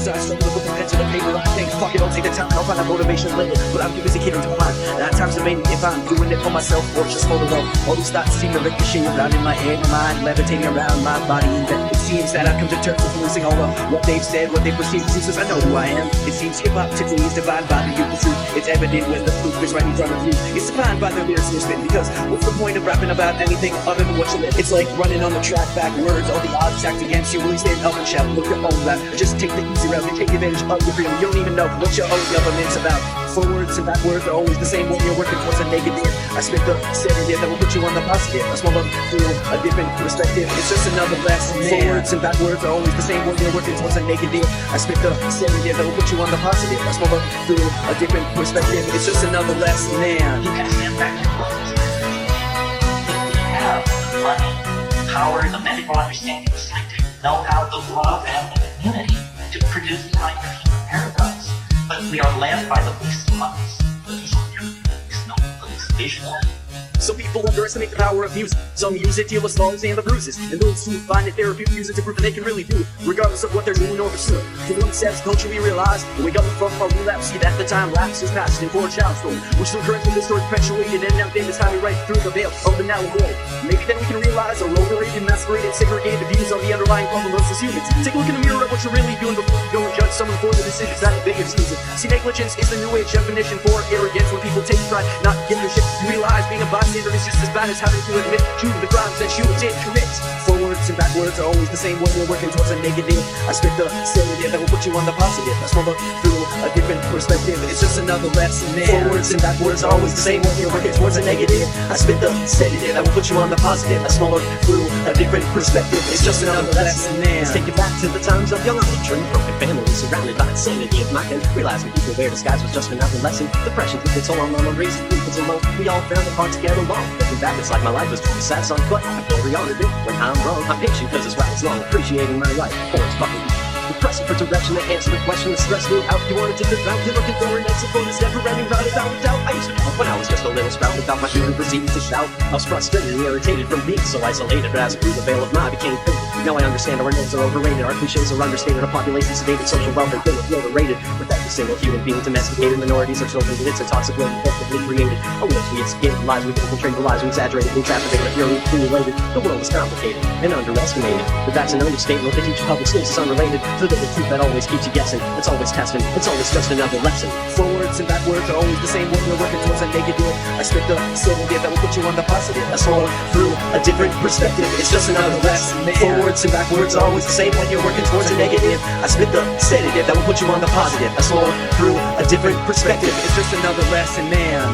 as I struggle to put the pen to the paper. I think, fuck it, I'll take the time, I'll find that motivation later. But I'm too busy catering to mine. At times debating if I'm doing it for myself or just for the world. All these thoughts seem to ricochet around in my head, mind levitating around my body. That it seems that I've come to terms with losing all of what they've said, what they perceive as useless. I know who I am. It seems hip-hop typically is divided by the youth. The truth, it's evident when the proof is right in front of you. It's defined by the lyrics you're spitting, because what's the point of rapping about anything other than what you live? It's like running on the track backwards. All the odds stacked against you. Will you stand up and shout, look your own rap? Just take the easy route and take advantage of your freedom. You don't even know what your own government's about. Forwards and backwards are always the same when you're working towards a negative. I spit the sedative that will put you on the positive. A small through a different perspective. It's just another lesson. Forwards and backwards are always the same when you're working towards a negative. I spit the sedative that will put you on the positive. A small through a different perspective. It's just another lesson, man. You have to impact your world. If you have the money, power, the medical understanding, the scientific know-how, the love, and the community to produce the kind of human paradigms. But we are led by the least funds, the least no, the least visual. Some people underestimate the power of music. Some use it to heal the scars and the bruises. And those who find it therapeutic use it to prove that they can really do it, regardless of what they're doing or pursuing. To one says, don't you realize, when we go from our relapse, see that the time lapse is past and for a child's story, which still currently this story perpetuated, and now day this time we right through the veil of the now world. Maybe then we can realize our overrated, masqueraded, segregated views on the underlying problem of us as humans. Take a look in the mirror at what you're really doing before you go and judge someone for the decisions that are big excuses. See, negligence is the new age definition for arrogance. When people take pride, not giving a shit, you realize being a bystander is just as bad as having to admit to the crimes that you did commit. Forwards and backwards are always the same when you're working towards a negative. I spit the sedative that will put you on the positive. I smell through a different perspective. It's just another lesson, man. Forwards and backwards are always the same when you're working towards a negative. I spit the sedative that will put you on the positive. I smell through a different perspective. It's just another lesson, man. Let's take it back to the times of young Olivetree, broken families surrounded by insanity of mind, and realizing people wear disguise was just another lesson. Depression took its toll on my raising people alone. We all found it hard to get along. Looking back, it's like my life was just a sad song, but I feel re-honored it when I'm wrong. I'm patient because it's right, it's long, appreciating my life. Forwards, fucking pressing for direction to answer the question that stressed me out. You wanted to live out, you're looking for an answer for this never-ending route without a doubt. I used to when I was just a little sprout without my feeling proceeding to shout. I was frustrated and irritated from being so isolated, but as it grew, the veil of mine became thin. Now I understand our names are overrated, our cliches are understated, our population sedated, social welfare bill is overrated. With every single human being domesticated, minorities are children, it's a toxic world effectively created. A world we escape, lies we infiltrate, the lies we exaggerate, we exacerbate, the fury accumulated. The world is complicated and underestimated, but that's an understatement. They teach public schools is unrelated to the truth that always keeps you guessing. It's always testing, it's always just another lesson. Forwards and backwards are always the same when you're working towards a negative. I spit the sedative that will put you on the positive. I smell through a different perspective. It's just another lesson, man. Forwards and backwards are always the same when you're working towards a negative. I spit the sedative that will put you on the positive. I smell through a different perspective. It's just another lesson, man.